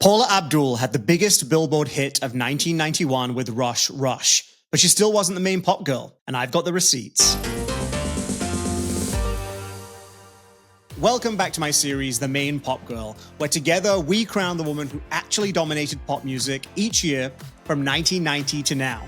Paula Abdul had the biggest Billboard hit of 1991 with Rush Rush, but she still wasn't the main pop girl, and I've got the receipts. Welcome back to my series, The Main Pop Girl, where together we crown the woman who actually dominated pop music each year from 1990 to now.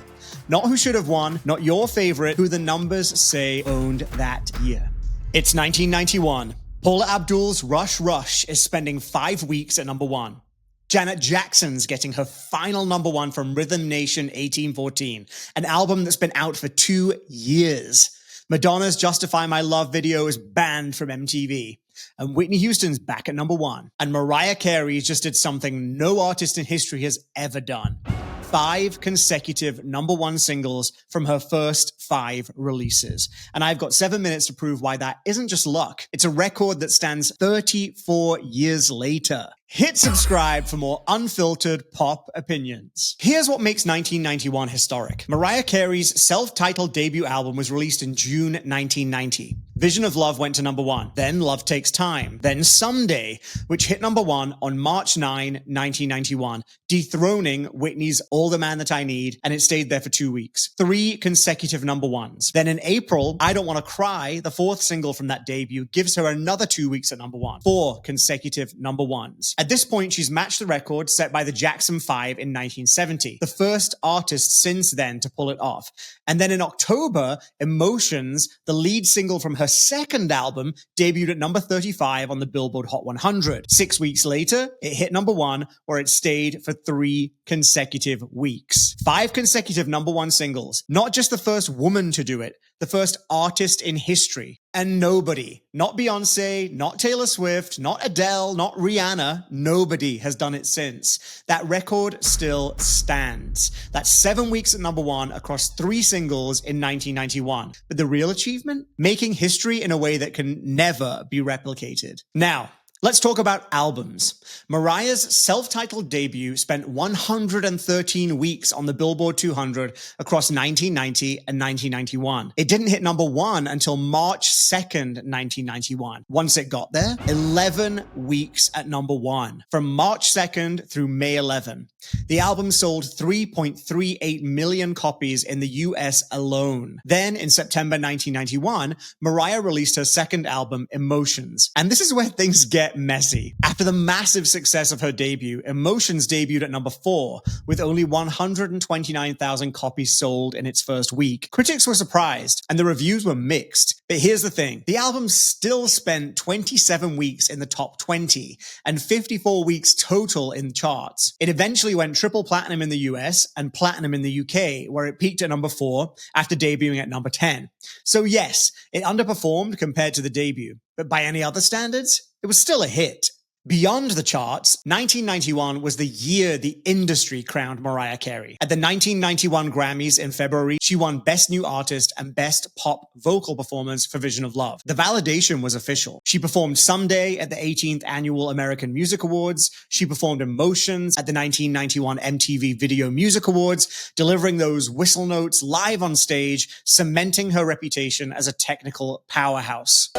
Not who should have won, not your favorite, who the numbers say owned that year. It's 1991. Paula Abdul's Rush Rush is spending 5 weeks at number 1. Janet Jackson's getting her final number 1 from Rhythm Nation 1814, an album that's been out for 2 years. Madonna's Justify My Love video is banned from MTV. And Whitney Houston's back at number 1. And Mariah Carey just did something no artist in history has ever done. 5 consecutive number 1 singles from her first 5 releases. And I've got 7 minutes to prove why that isn't just luck. It's a record that stands 34 years later. Hit subscribe for more unfiltered pop opinions. Here's what makes 1991 historic. Mariah Carey's self-titled debut album was released in June 1990. Vision of Love went to number 1. Then Love Takes Time. Then Someday, which hit number 1 on March 9, 1991, dethroning Whitney's All the Man That I Need, and it stayed there for 2 weeks. 3 consecutive number 1s. Then in April, I Don't Wanna Cry, the 4th single from that debut, gives her another 2 weeks at number 1. 4 consecutive number 1s. At this point, she's matched the record set by the Jackson 5 in 1970, the first artist since then to pull it off. And then in October, Emotions, the lead single from her second album, debuted at number 35 on the Billboard Hot 100. 6 weeks later, it hit number 1, where it stayed for 3 consecutive weeks. 5 consecutive number 1 singles. Not just the first woman to do it, the first artist in history. And nobody, not Beyonce, not Taylor Swift, not Adele, not Rihanna, nobody has done it since. That record still stands. That's 7 weeks at number 1 across 3 singles in 1991. But the real achievement? Making history in a way that can never be replicated. Now, let's talk about albums. Mariah's self-titled debut spent 113 weeks on the Billboard 200 across 1990 and 1991. It didn't hit number 1 until March 2nd, 1991. Once it got there, 11 weeks at number 1, from March 2nd through May 11. The album sold 3.38 million copies in the US alone. Then, in September 1991, Mariah released her second album, Emotions. And this is where things get messy. After the massive success of her debut, Emotions debuted at number 4 with only 129,000 copies sold in its first week. Critics were surprised and the reviews were mixed. But here's the thing. The album still spent 27 weeks in the top 20 and 54 weeks total in charts. It eventually went triple platinum in the US and platinum in the UK, where it peaked at number 4 after debuting at number 10. So yes, it underperformed compared to the debut, but by any other standards, it was still a hit. Beyond the charts, 1991 was the year the industry crowned Mariah Carey. At the 1991 Grammys in February, she won Best New Artist and Best Pop Vocal Performance for Vision of Love. The validation was official. She performed Someday at the 18th Annual American Music Awards. She performed Emotions at the 1991 MTV Video Music Awards, delivering those whistle notes live on stage, cementing her reputation as a technical powerhouse.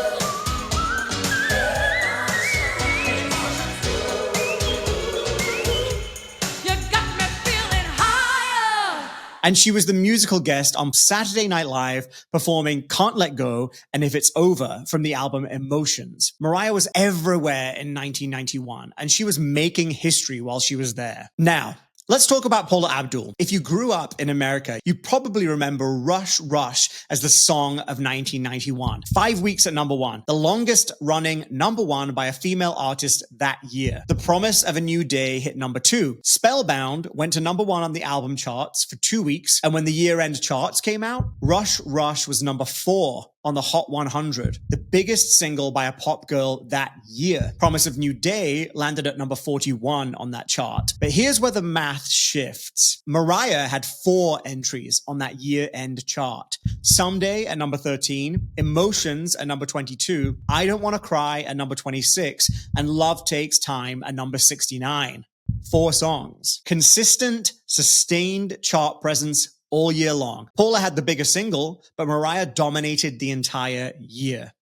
And she was the musical guest on Saturday Night Live performing Can't Let Go and If It's Over from the album Emotions. Mariah was everywhere in 1991, and she was making history while she was there. Now, let's talk about Paula Abdul. If you grew up in America, you probably remember Rush Rush as the song of 1991. 5 weeks at number 1, the longest running number 1 by a female artist that year. The Promise of a New Day hit number 2. Spellbound went to number 1 on the album charts for 2 weeks, and when the year-end charts came out, Rush Rush was number 4 on the Hot 100, the biggest single by a pop girl that year. Promise of New Day landed at number 41 on that chart. But here's where the math shifts. Mariah had 4 entries on that year-end chart. Someday at number 13, Emotions at number 22, I Don't Wanna Cry at number 26, and Love Takes Time at number 69. 4 songs. Consistent, sustained chart presence all year long. Paula had the bigger single, but Mariah dominated the entire year.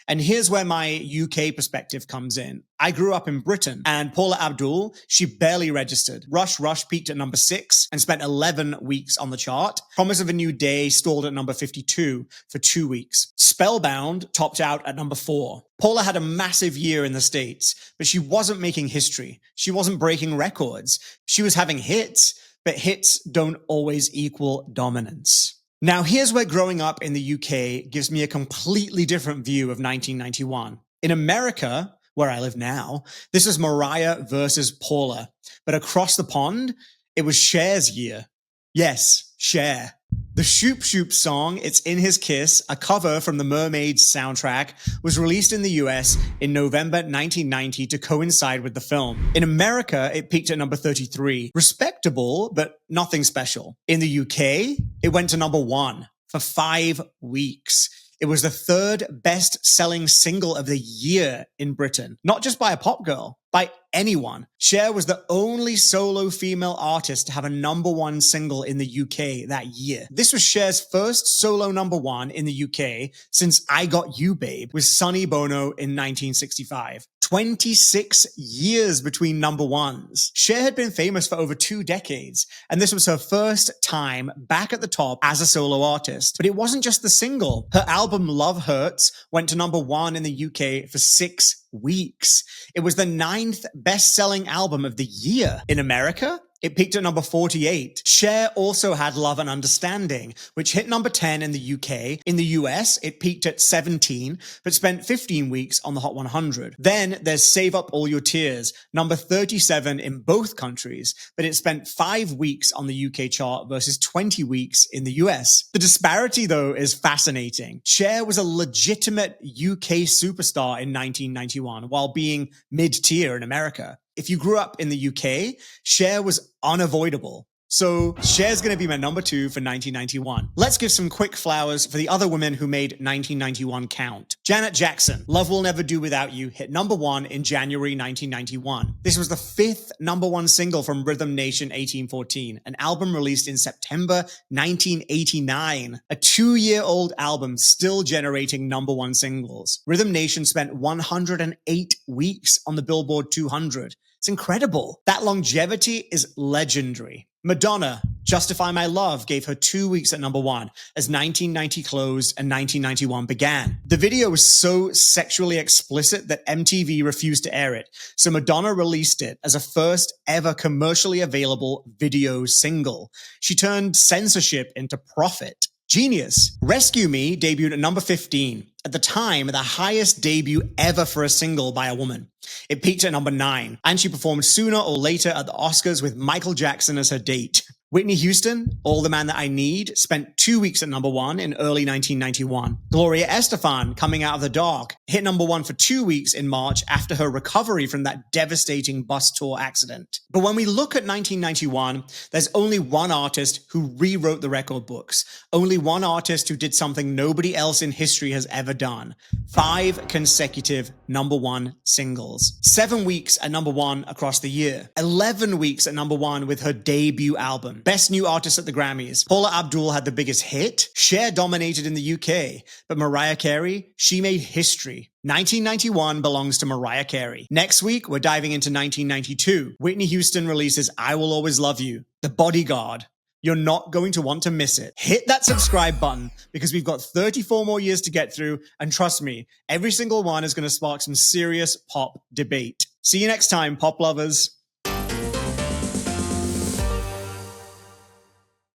And here's where my UK perspective comes in. I grew up in Britain, and Paula Abdul, she barely registered. Rush Rush peaked at number 6 and spent 11 weeks on the chart. Promise of a New Day stalled at number 52 for 2 weeks. Spellbound topped out at number 4. Paula had a massive year in the States, but she wasn't making history. She wasn't breaking records. She was having hits, but hits don't always equal dominance. Now, here's where growing up in the UK gives me a completely different view of 1991. In America, where I live now, this is Mariah versus Paula. But across the pond, it was Cher's year. Yes, Cher. The Shoop Shoop Song, It's in His Kiss, a cover from the Mermaids soundtrack, was released in the US in November 1990 to coincide with the film. In America, it peaked at number 33. Respectable, but nothing special. In the UK, it went to number 1 for 5 weeks. It was the 3rd best-selling single of the year in Britain, not just by a pop girl, by anyone. Cher was the only solo female artist to have a number 1 single in the UK that year. This was Cher's first solo number 1 in the UK since I Got You Babe with Sonny Bono in 1965. 26 years between number 1s. Cher had been famous for over 2 decades, and this was her first time back at the top as a solo artist. But it wasn't just the single. Her album Love Hurts went to number 1 in the UK for 6 weeks. It was the 9th best-selling album of the year. In America, it peaked at number 48. Cher also had Love and Understanding, which hit number 10 in the UK. In the US, it peaked at 17, but spent 15 weeks on the Hot 100. Then there's Save Up All Your Tears, number 37 in both countries, but it spent 5 weeks on the UK chart versus 20 weeks in the US. The disparity, though, is fascinating. Cher was a legitimate UK superstar in 1991, while being mid-tier in America. If you grew up in the UK, Cher was unavoidable. So Cher's going to be my number 2 for 1991. Let's give some quick flowers for the other women who made 1991 count. Janet Jackson, Love Will Never Do Without You, hit number 1 in January 1991. This was the 5th number 1 single from Rhythm Nation 1814, an album released in September 1989. A 2-year-old album still generating number 1 singles. Rhythm Nation spent 108 weeks on the Billboard 200. It's incredible. That longevity is legendary. Madonna, Justify My Love, gave her 2 weeks at number 1 as 1990 closed and 1991 began. The video was so sexually explicit that MTV refused to air it, so Madonna released it as a first ever commercially available video single. She turned censorship into profit. Genius. Rescue Me debuted at number 15. At the time, the highest debut ever for a single by a woman. It peaked at number 9, and she performed sooner or later at the Oscars with Michael Jackson as her date. Whitney Houston, All the Man That I Need, spent 2 weeks at number 1 in early 1991. Gloria Estefan, Coming Out of the Dark, hit number 1 for 2 weeks in March after her recovery from that devastating bus tour accident. But when we look at 1991, there's only one artist who rewrote the record books. Only one artist who did something nobody else in history has ever done. 5 consecutive number 1 singles. 7 weeks at number 1 across the year. 11 weeks at number 1 with her debut album. Best New Artist at the Grammys. Paula Abdul had the biggest hit. Cher dominated in the UK. But Mariah Carey, she made history. 1991 belongs to Mariah Carey. Next week, we're diving into 1992. Whitney Houston releases I Will Always Love You, The Bodyguard. You're not going to want to miss it. Hit that subscribe button because we've got 34 more years to get through. And trust me, every single one is going to spark some serious pop debate. See you next time, pop lovers.